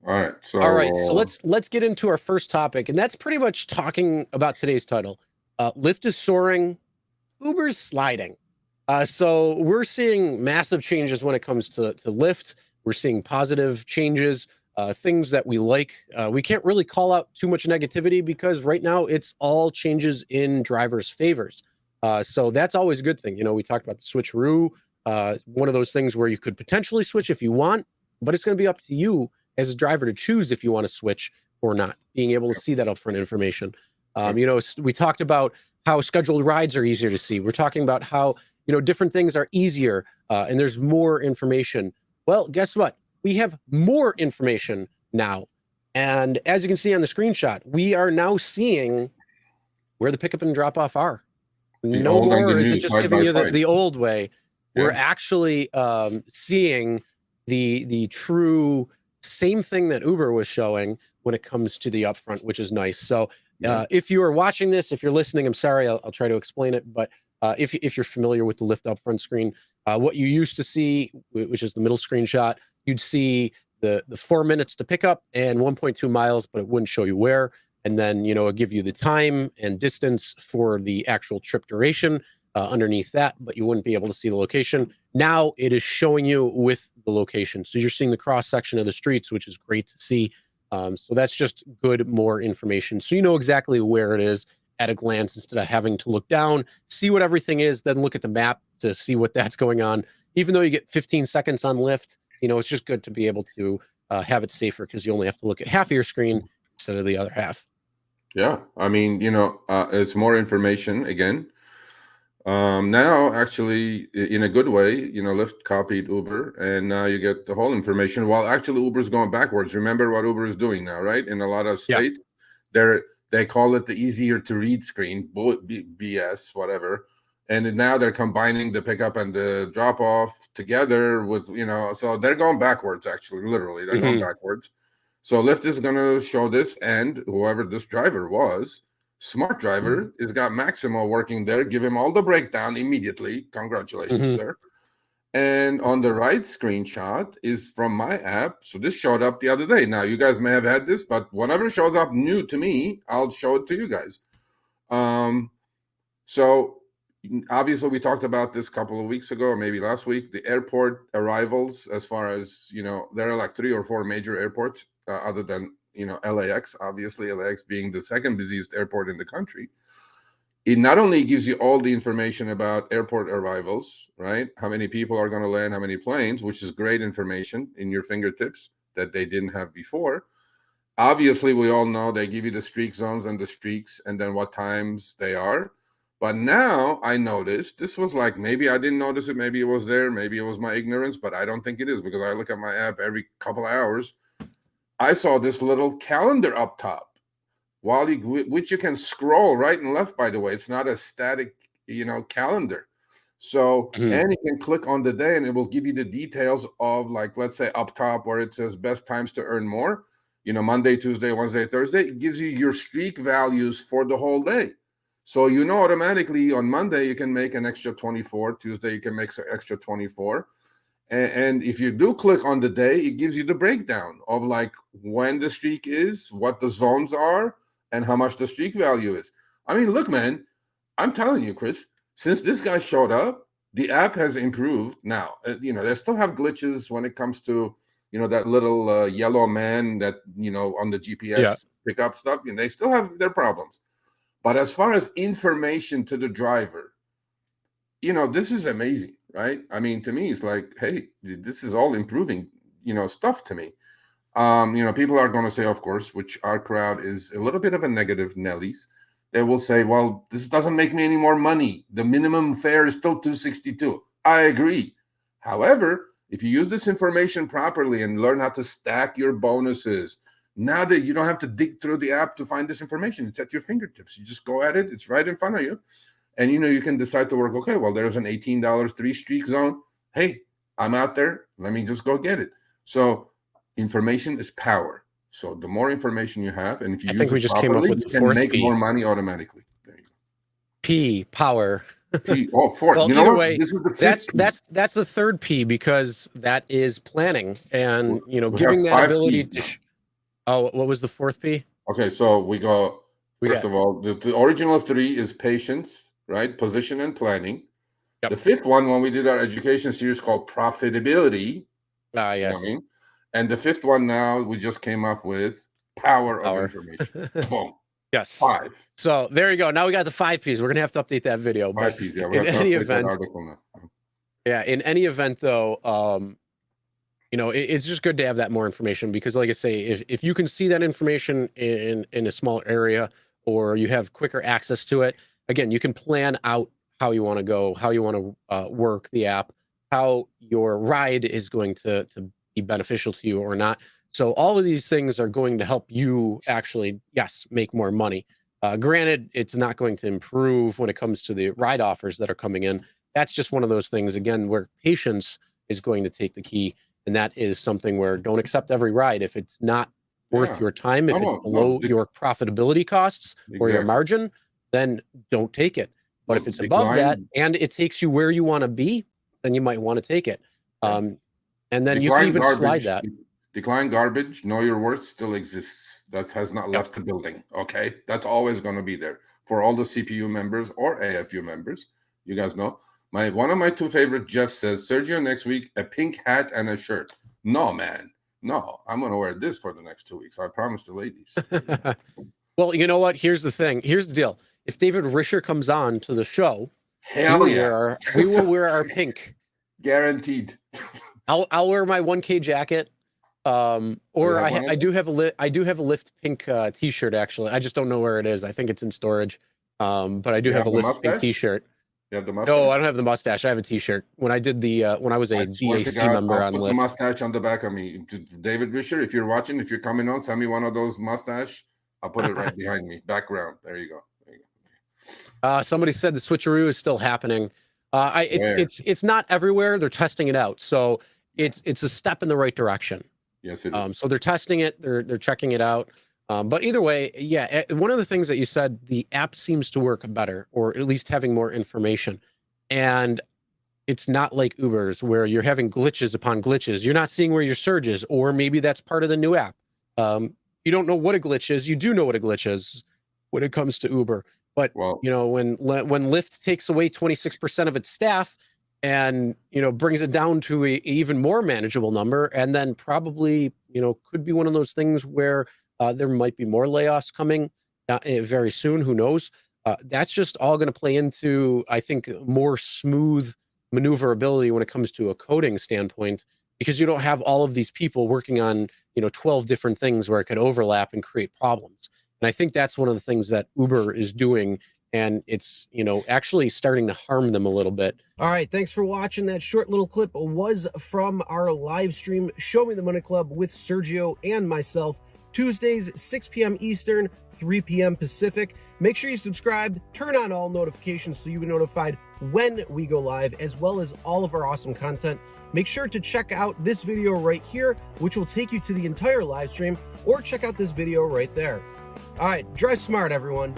All right. All right, so let's get into our first topic, and that's pretty much talking about today's title. Lyft is soaring, Uber's sliding. So we're seeing massive changes when it comes to Lyft. We're seeing positive changes, things that we like. We can't really call out too much negativity because right now it's all changes in drivers' favors. So that's always a good thing. You know, we talked about the switcheroo, one of those things where you could potentially switch if you want, but it's going to be up to you as a driver to choose if you want to switch or not, being able to see that upfront information. You know, we talked about how scheduled rides are easier to see. We're talking about how, you know, different things are easier and there's more information. Well, guess what? We have more information now. And as you can see on the screenshot, we are now seeing where the pickup and drop off are. the No old and the more is new it just side giving by you side. the old way. We're Yeah. actually seeing the true same thing that Uber was showing when it comes to the upfront, which is nice. So if you are watching this, if you're listening, I'm sorry, I'll try to explain it. But if you're familiar with the Lyft upfront screen, what you used to see, which is the middle screenshot, you'd see the 4 minutes to pick up and 1.2 miles, but it wouldn't show you where. And then, you know, it'll give you the time and distance for the actual trip duration underneath that, but you wouldn't be able to see the location. Now it is showing you with the location. So you're seeing the cross section of the streets, which is great to see. So that's just good, more information. So you know exactly where it is at a glance instead of having to look down, see what everything is, then look at the map to see what that's going on. Even though you get 15 seconds on Lyft, you know, it's just good to be able to have it safer because you only have to look at half of your screen instead of the other half. Yeah. I mean, it's more information again. Now, actually, in a good way, Lyft copied Uber, and now you get the whole information. While actually Uber's going backwards. Remember what Uber is doing now, right? In a lot of states, they call it the easier to read screen, BS, whatever. And now they're combining the pickup and the drop off together with, so they're going backwards. Actually, literally, they're going backwards. So Lyft is going to show this, and whoever this driver was. Smart driver has got Maximo working there. Give him all the breakdown immediately. Congratulations, sir. And on the right screenshot is from my app. So this showed up the other day. Now, you guys may have had this, but whenever it shows up new to me, I'll show it to you guys. So obviously we talked about this a couple of weeks ago, or maybe last week, the airport arrivals, as far as, there are like 3 or 4 major airports other than LAX, obviously LAX being the second busiest airport in the country. It not only gives you all the information about airport arrivals, right? How many people are going to land, how many planes, which is great information in your fingertips that they didn't have before. Obviously, we all know they give you the streak zones and the streaks and then what times they are. But now I noticed, this was like, maybe I didn't notice it, maybe it was there, maybe it was my ignorance, but I don't think it is because I look at my app every couple of hours. I saw this little calendar up top, which you can scroll right and left, by the way. It's not a static, calendar. So, and you can click on the day and it will give you the details of, like, let's say up top where it says best times to earn more, Monday, Tuesday, Wednesday, Thursday. It gives you your streak values for the whole day. So, automatically on Monday, you can make an extra 24. Tuesday, you can make an extra 24. And if you do click on the day, it gives you the breakdown of like when the streak is, what the zones are, and how much the streak value is. I mean, look, man, I'm telling you, Chris, since this guy showed up, the app has improved. Now, they still have glitches when it comes to, that little yellow man that, on the GPS pickup stuff, and they still have their problems. But as far as information to the driver, this is amazing, right? I mean, to me, it's like, hey, this is all improving, stuff to me. People are going to say, of course, which our crowd is a little bit of a negative Nellies. They will say, well, this doesn't make me any more money. The minimum fare is still $262. I agree. However, if you use this information properly and learn how to stack your bonuses, now that you don't have to dig through the app to find this information, it's at your fingertips. You just go at it. It's right in front of you. And, you can decide to work, okay, well, there's an $18 3-streak zone. Hey, I'm out there. Let me just go get it. So information is power. So the more information you have, and if you use it properly, you can make more money automatically. There you go. P, power. P, fourth. Well, you know either what? way, this is the fifth that's the third P because that is planning and, we giving have that 5 ability Ps now. Oh, what was the fourth P? Okay, so we go, We first got, of all, the original three is patience, right? Position and planning. Yep. The fifth one, when we did our education series called profitability, you know yes. what I mean? And the fifth one now we just came up with power of information. Boom. Yes. 5. So there you go. Now we got the 5 Ps. We're gonna have to update that video. 5 But Ps, yeah. We in have to any update that event, article now. yeah, in any event though, you know, it's just good to have that more information, because like I say, if you can see that information in a small area, or you have quicker access to it, again, you can plan out how you want to go, how you want to work the app, how your ride is going to be beneficial to you or not. So all of these things are going to help you actually, yes, make more money. Granted, it's not going to improve when it comes to the ride offers that are coming in. That's just one of those things, again, where patience is going to take the key. And that is something where don't accept every ride if it's not worth your time. If it's below your profitability costs or your margin, then don't take it. But if it's above that and it takes you where you want to be, then you might want to take it. And then you can even slide that. Decline garbage, know your worth still exists. That has not left the building. Okay. That's always going to be there for all the CPU members or AFU members. You guys know. One of my 2 favorite Jeff says, Sergio, next week, a pink hat and a shirt. No, man. No, I'm going to wear this for the next 2 weeks. I promise the ladies. Well, you know what? Here's the thing. Here's the deal. If David Risher comes on to the show, hell yeah, we will wear our pink. Guaranteed. I'll wear my 1K jacket. Or I do have a Lyft pink t-shirt, actually. I just don't know where it is. I think it's in storage. But I do have a Lyft pink t-shirt. You have the mustache? No, I don't have the mustache. I have a t-shirt. When I did the when I was a DAC member on Lyft. The mustache on the back of me. David Risher, if you're watching, if you're coming on, send me one of those mustache. I'll put it right behind me. Background. There you go. There you go. Somebody said the switcheroo is still happening. It's not everywhere. They're testing it out. So it's a step in the right direction. Yes, it is. So they're testing it. They're checking it out. But either way, yeah, one of the things that you said, the app seems to work better, or at least having more information. And it's not like Uber's where you're having glitches upon glitches. You're not seeing where your surge is, or maybe that's part of the new app. You don't know what a glitch is. You do know what a glitch is when it comes to Uber. But, you know, when Lyft takes away 26% of its staff and, you know, brings it down to a even more manageable number, and then probably, you know, could be one of those things where there might be more layoffs coming very soon. Who knows? That's just all going to play into, I think, more smooth maneuverability when it comes to a coding standpoint, because you don't have all of these people working on, you know, 12 different things where it could overlap and create problems. And I think that's one of the things that Uber is doing. And it's, you know, actually starting to harm them a little bit. All right. Thanks for watching. That short little clip was from our live stream, Show Me the Money Club with Sergio and myself. Tuesdays, 6 p.m. Eastern, 3 p.m. Pacific. Make sure you subscribe, turn on all notifications so you get notified when we go live, as well as all of our awesome content. Make sure to check out this video right here, which will take you to the entire live stream, or check out this video right there. All right, drive smart, everyone.